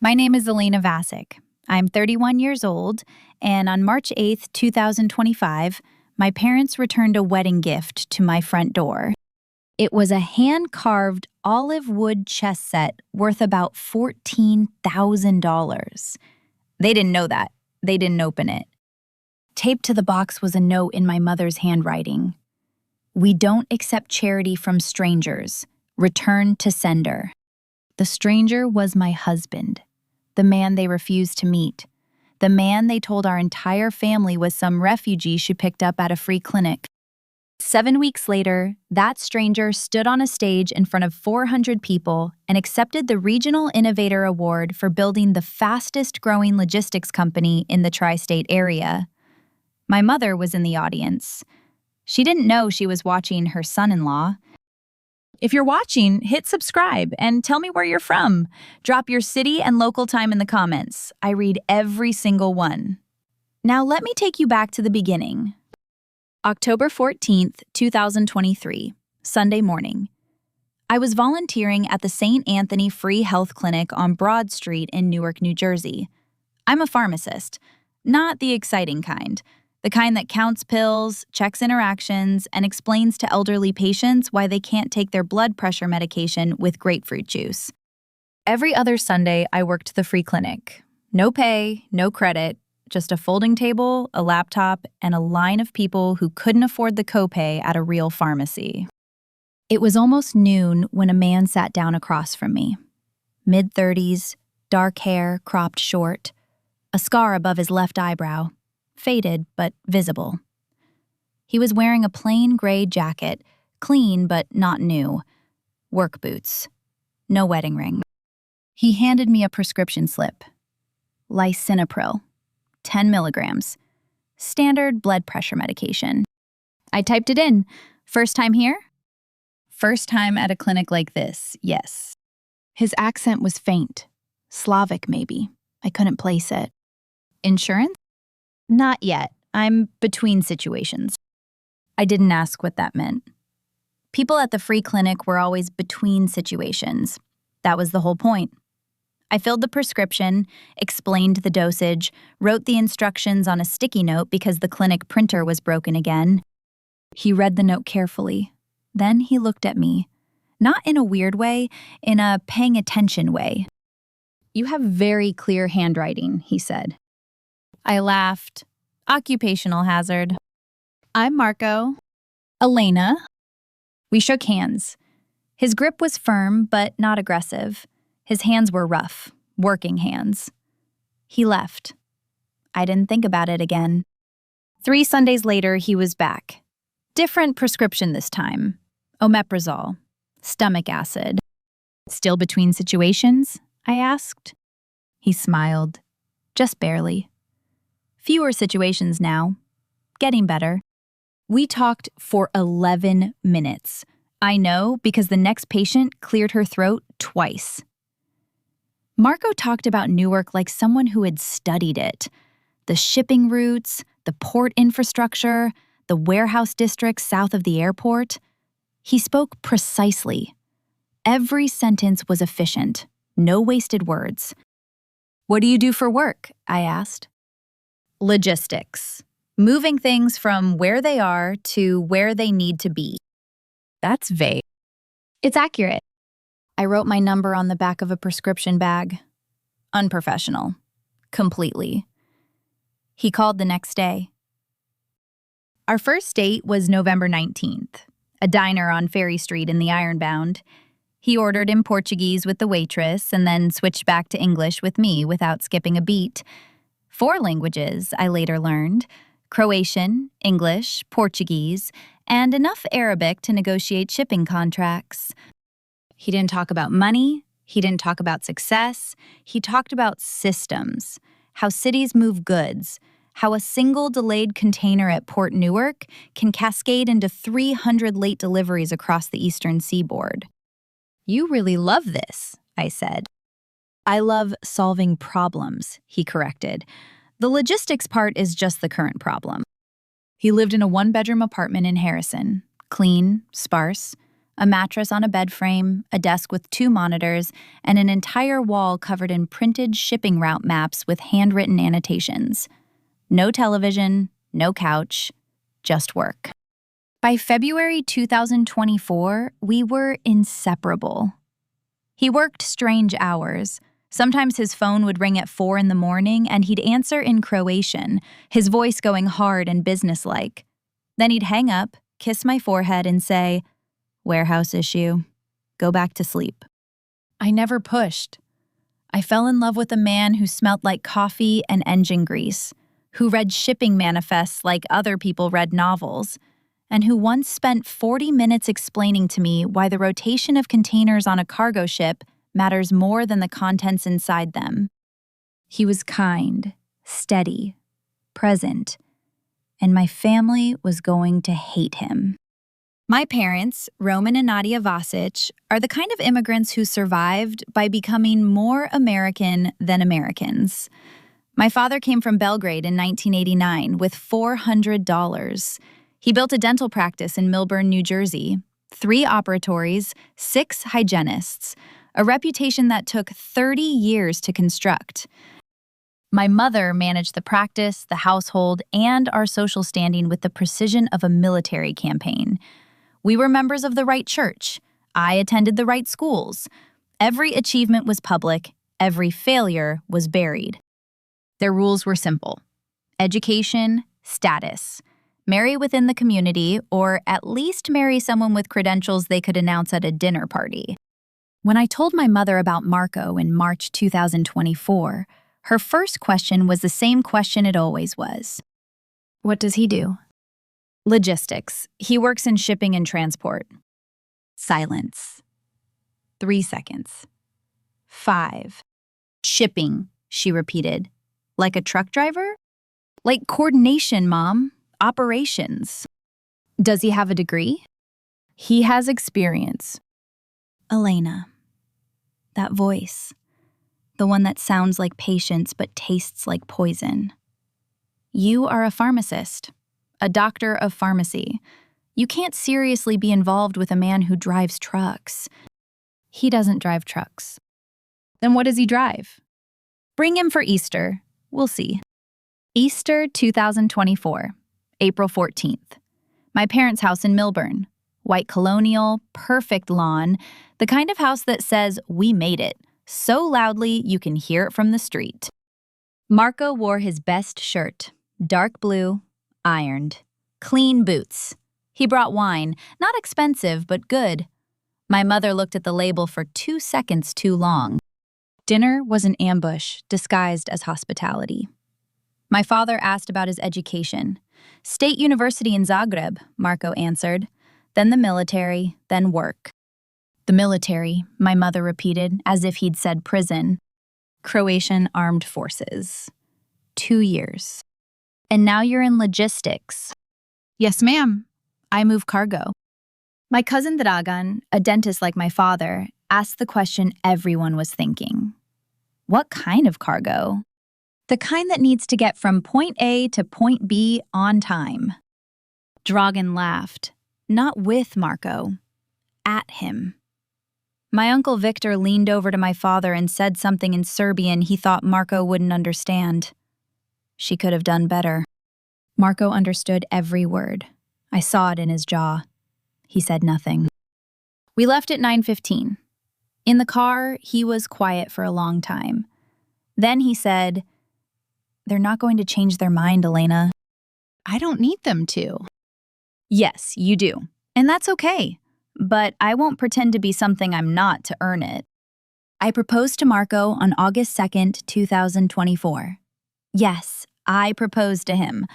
My name is Elena Vasic. I'm 31 years old, and on March 8th, 2025, my parents returned a wedding gift to my front door. It was a hand-carved olive wood chess set worth about $14,000. They didn't know that. They didn't open it. Taped to the box was a note in my mother's handwriting. "We don't accept charity from strangers. Return to sender." The stranger was my husband, the man they refused to meet, the man they told our entire family was some refugee she picked up at a free clinic. 7 weeks later, that stranger stood on a stage in front of 400 people and accepted the Regional Innovator Award for building the fastest-growing logistics company in the tri-state area. My mother was in the audience. She didn't know she was watching her son-in-law. If you're watching, hit subscribe and tell me where you're from. Drop your city and local time in the comments. I read every single one. Now let me take you back to the beginning. October 14th, 2023, Sunday morning. I was volunteering at the St. Anthony Free Health Clinic on Broad Street in Newark, New Jersey. I'm a pharmacist, not the exciting kind. The kind that counts pills, checks interactions, and explains to elderly patients why they can't take their blood pressure medication with grapefruit juice. Every other Sunday, I worked the free clinic. No pay, no credit, just a folding table, a laptop, and a line of people who couldn't afford the copay at a real pharmacy. It was almost noon when a man sat down across from me. Mid-30s, dark hair, cropped short, a scar above his left eyebrow. Faded but visible. He was wearing a plain gray jacket, clean but not new. Work boots. No wedding ring. He handed me a prescription slip. Lisinopril, 10 milligrams. Standard blood pressure medication. I typed it in. First time here? First time at a clinic like this, yes. His accent was faint. Slavic, maybe. I couldn't place it. Insurance? Not yet. I'm between situations. I didn't ask what that meant. People at the free clinic were always between situations. That was the whole point. I filled the prescription, explained the dosage, wrote the instructions on a sticky note because the clinic printer was broken again. He read the note carefully. Then he looked at me. Not in a weird way, in a paying attention way. "You have very clear handwriting," he said. I laughed. Occupational hazard. "I'm Marko." "Elena." We shook hands. His grip was firm, but not aggressive. His hands were rough, working hands. He left. I didn't think about it again. 3 Sundays later, he was back. Different prescription this time. Omeprazole. Stomach acid. "Still between situations?" I asked. He smiled. Just barely. Fewer situations now. Getting better. We talked for 11 minutes. I know because the next patient cleared her throat twice. Marko talked about Newark like someone who had studied it. The shipping routes, the port infrastructure, the warehouse districts south of the airport. He spoke precisely. Every sentence was efficient. No wasted words. "What do you do for work?" I asked. "Logistics. Moving things from where they are to where they need to be." That's vague. It's accurate. I wrote my number on the back of a prescription bag. Unprofessional. Completely. He called the next day. Our first date was November 19th, a diner on Ferry Street in the Ironbound. He ordered in Portuguese with the waitress and then switched back to English with me without skipping a beat. 4 languages, I later learned: Croatian, English, Portuguese, and enough Arabic to negotiate shipping contracts. He didn't talk about money. He didn't talk about success. He talked about systems, how cities move goods, how a single delayed container at Port Newark can cascade into 300 late deliveries across the eastern seaboard. "You really love this," I said. "I love solving problems," he corrected. "The logistics part is just the current problem." He lived in a 1-bedroom apartment in Harrison. Clean, sparse, A mattress on a bed frame, a desk with 2 monitors, and an entire wall covered in printed shipping route maps with handwritten annotations. No television, no couch, just work. By February 2024, we were inseparable. He worked strange hours. Sometimes his phone would ring at 4 in the morning and he'd answer in Croatian, his voice going hard and businesslike. Then he'd hang up, kiss my forehead, and say, "Warehouse issue. Go back to sleep." I never pushed. I fell in love with a man who smelled like coffee and engine grease, who read shipping manifests like other people read novels, and who once spent 40 minutes explaining to me why the rotation of containers on a cargo ship matters more than the contents inside them. He was kind, steady, present, and my family was going to hate him. My parents, Roman and Nadia Vasic, are the kind of immigrants who survived by becoming more American than Americans. My father came from Belgrade in 1989 with $400. He built a dental practice in Millburn, New Jersey, 3 operatories, 6 hygienists, a reputation that took 30 years to construct. My mother managed the practice, the household, and our social standing with the precision of a military campaign. We were members of the right church. I attended the right schools. Every achievement was public. Every failure was buried. Their rules were simple: education, status. Marry within the community, or at least marry someone with credentials they could announce at a dinner party. When I told my mother about Marko in March 2024, her first question was the same question it always was. What does he do? Logistics. He works in shipping and transport. Silence. 3 seconds. 5. Shipping, she repeated. Like a truck driver? Like coordination, Mom. Operations. Does he have a degree? He has experience. Elena. That voice. The one that sounds like patience but tastes like poison. You are a pharmacist. A doctor of pharmacy. You can't seriously be involved with a man who drives trucks. He doesn't drive trucks. Then what does he drive? Bring him for Easter. We'll see. Easter 2024, April 14th. My parents' house in Millburn. White colonial, perfect lawn, the kind of house that says, "We made it," so loudly you can hear it from the street. Marko wore his best shirt, dark blue, ironed. Clean boots. He brought wine, not expensive, but good. My mother looked at the label for 2 seconds too long. Dinner was an ambush, disguised as hospitality. My father asked about his education. State University in Zagreb, Marko answered. Then the military, then work. The military, my mother repeated, as if he'd said prison. Croatian Armed Forces. 2 years. And now you're in logistics. Yes, ma'am. I move cargo. My cousin Dragan, a dentist like my father, asked the question everyone was thinking. What kind of cargo? The kind that needs to get from point A to point B on time. Dragan laughed, not with Marko, at him. My Uncle Victor leaned over to my father and said something in Serbian he thought Marko wouldn't understand. She could have done better. Marko understood every word. I saw it in his jaw. He said nothing. We left at 9:15. In the car, he was quiet for a long time. Then he said, "They're not going to change their mind, Elena." I don't need them to. Yes, you do. And that's okay. But I won't pretend to be something I'm not to earn it. I proposed to Marko on August 2nd, 2024. Yes, I proposed to him.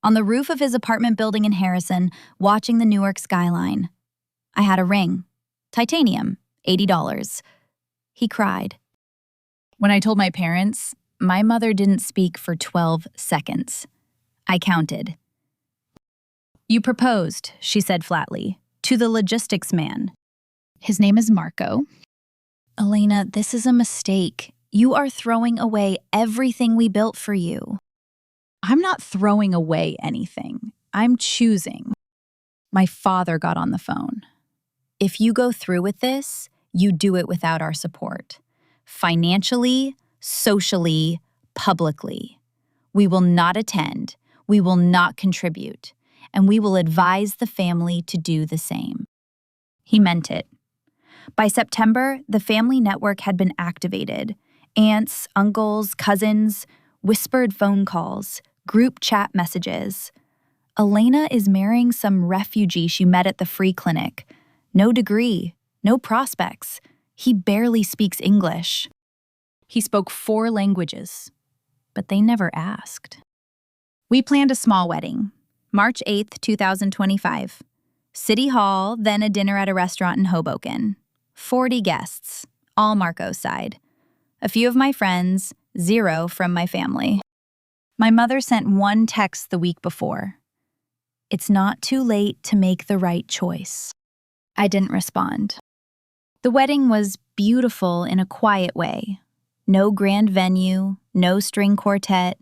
On the roof of his apartment building in Harrison, watching the Newark skyline. I had a ring. Titanium, $80. He cried. When I told my parents, my mother didn't speak for 12 seconds. I counted. You proposed, she said flatly, to the logistics man. His name is Marko. Elena, this is a mistake. You are throwing away everything we built for you. I'm not throwing away anything. I'm choosing. My father got on the phone. If you go through with this, you do it without our support. Financially, socially, publicly. We will not attend, we will not contribute, and we will advise the family to do the same. He meant it. By September, the family network had been activated. Aunts, uncles, cousins, whispered phone calls, group chat messages. Elena is marrying some refugee she met at the free clinic. No degree, no prospects. He barely speaks English. He spoke 4 languages, but they never asked. We planned a small wedding, March 8th, 2025. City Hall, then a dinner at a restaurant in Hoboken. 40 guests, all Marko's side. A few of my friends, 0 from my family. My mother sent 1 text the week before. It's not too late to make the right choice. I didn't respond. The wedding was beautiful in a quiet way. No grand venue, no string quartet,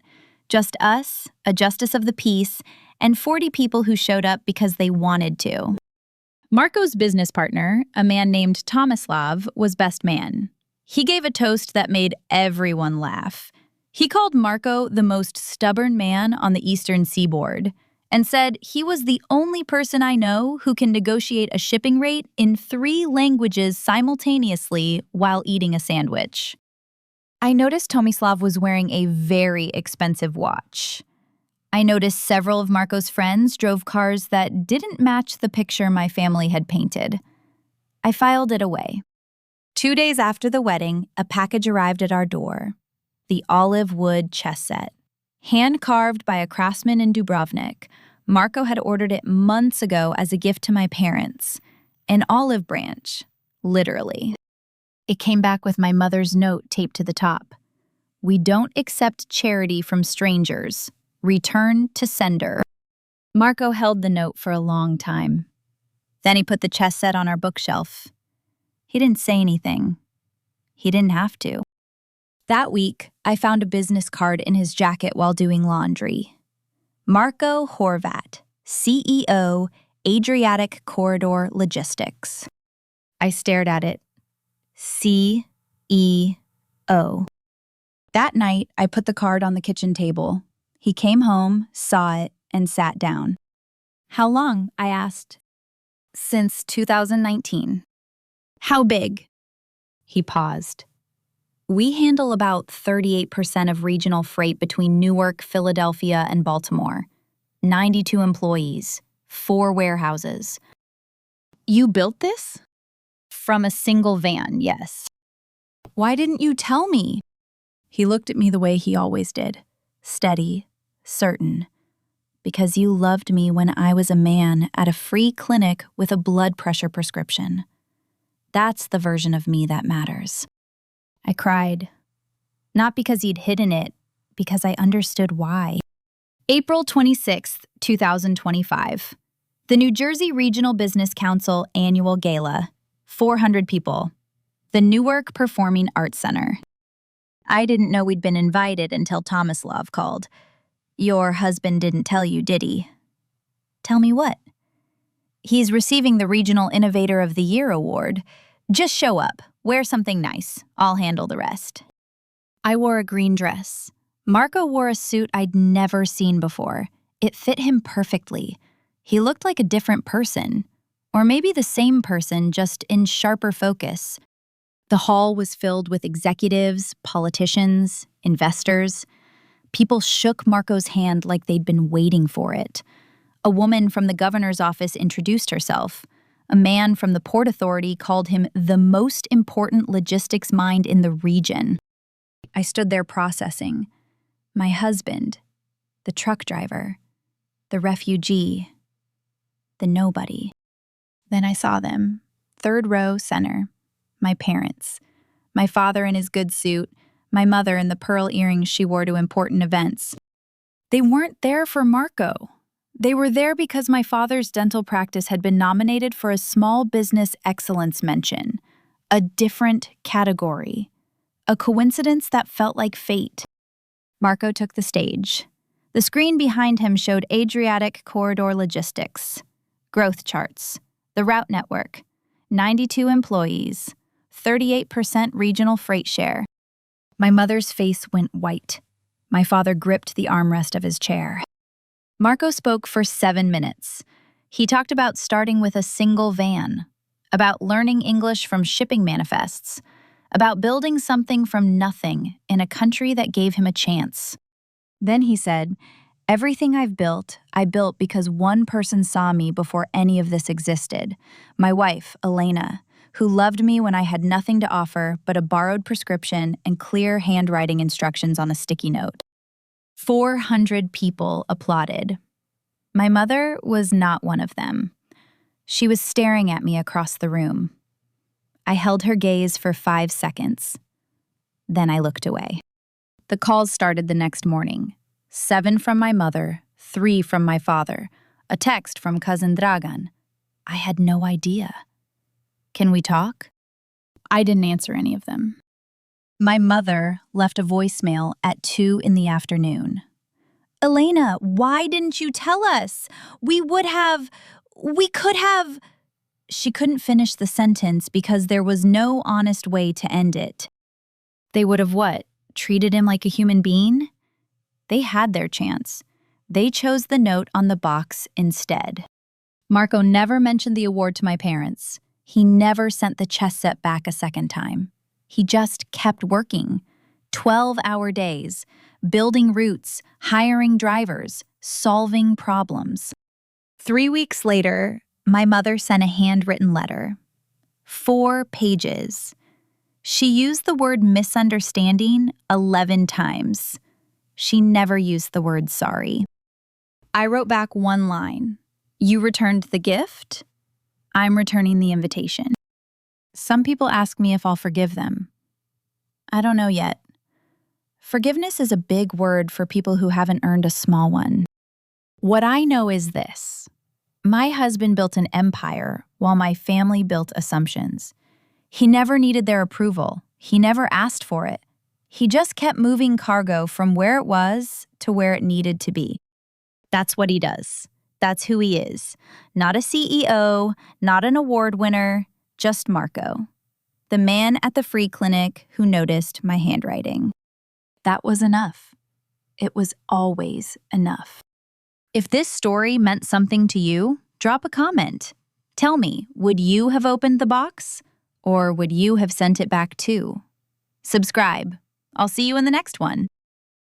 just us, a justice of the peace, and 40 people who showed up because they wanted to. Marko's business partner, a man named Tomislav, was best man. He gave a toast that made everyone laugh. He called Marko the most stubborn man on the eastern seaboard and said he was the only person I know who can negotiate a shipping rate in 3 languages simultaneously while eating a sandwich. I noticed Tomislav was wearing a very expensive watch. I noticed several of Marko's friends drove cars that didn't match the picture my family had painted. I filed it away. 2 days after the wedding, a package arrived at our door. The olive wood chess set. Hand-carved by a craftsman in Dubrovnik, Marko had ordered it months ago as a gift to my parents. An olive branch, literally. It came back with my mother's note taped to the top. We don't accept charity from strangers. Return to sender. Marko held the note for a long time. Then he put the chess set on our bookshelf. He didn't say anything. He didn't have to. That week, I found a business card in his jacket while doing laundry. Marko Horvat, CEO, Adriatic Corridor Logistics. I stared at it. CEO. That night, I put the card on the kitchen table. He came home, saw it, and sat down. How long? I asked. Since 2019. How big? He paused. We handle about 38% of regional freight between Newark, Philadelphia, and Baltimore. 92 employees, 4 warehouses. You built this? From a single van, yes. Why didn't you tell me? He looked at me the way he always did, steady, certain. Because you loved me when I was a man at a free clinic with a blood pressure prescription. That's the version of me that matters. I cried. Not because he'd hidden it, because I understood why. April 26th, 2025. The New Jersey Regional Business Council Annual Gala. 400 people. The Newark Performing Arts Center. I didn't know we'd been invited until Tomislav called. Your husband didn't tell you, did he? Tell me what? He's receiving the Regional Innovator of the Year award. Just show up, wear something nice. I'll handle the rest. I wore a green dress. Marko wore a suit I'd never seen before. It fit him perfectly. He looked like a different person. Or maybe the same person, just in sharper focus. The hall was filled with executives, politicians, investors. People shook Marko's hand like they'd been waiting for it. A woman from the governor's office introduced herself. A man from the Port Authority called him the most important logistics mind in the region. I stood there processing. My husband, the truck driver, the refugee, the nobody. Then I saw them, 3rd row center. My parents. My father in his good suit, my mother in the pearl earrings she wore to important events. They weren't there for Marko. They were there because my father's dental practice had been nominated for a Small Business Excellence mention, a different category, a coincidence that felt like fate. Marko took the stage. The screen behind him showed Adriatic Corridor Logistics, growth charts, the route network. 92 employees, 38% regional freight share. My mother's face went white. My father gripped the armrest of his chair. Marko spoke for 7 minutes. He talked about starting with a single van, about learning English from shipping manifests, about building something from nothing in a country that gave him a chance. Then he said, "Everything I built because one person saw me before any of this existed. My wife, Elena, who loved me when I had nothing to offer but a borrowed prescription and clear handwriting instructions on a sticky note." 400 people applauded. My mother was not one of them. She was staring at me across the room. I held her gaze for 5 seconds. Then I looked away. The calls started the next morning. 7 from my mother, 3 from my father, a text from cousin Dragan. I had no idea. "Can we talk?" I didn't answer any of them. My mother left a voicemail at 2 in the afternoon. "Elena, why didn't you tell us? We could have..." She couldn't finish the sentence because there was no honest way to end it. They would have what? Treated him like a human being? They had their chance. They chose the note on the box instead. Marko never mentioned the award to my parents. He never sent the chess set back a second time. He just kept working. 12-hour days, building routes, hiring drivers, solving problems. 3 weeks later, my mother sent a handwritten letter. 4 pages. She used the word misunderstanding 11 times. She never used the word sorry. I wrote back 1 line. "You returned the gift? I'm returning the invitation." Some people ask me if I'll forgive them. I don't know yet. Forgiveness is a big word for people who haven't earned a small one. What I know is this. My husband built an empire while my family built assumptions. He never needed their approval. He never asked for it. He just kept moving cargo from where it was to where it needed to be. That's what he does. That's who he is. Not a CEO, not an award winner, just Marko. The man at the free clinic who noticed my handwriting. That was enough. It was always enough. If this story meant something to you, drop a comment. Tell me, would you have opened the box? Or would you have sent it back too? Subscribe. I'll see you in the next one.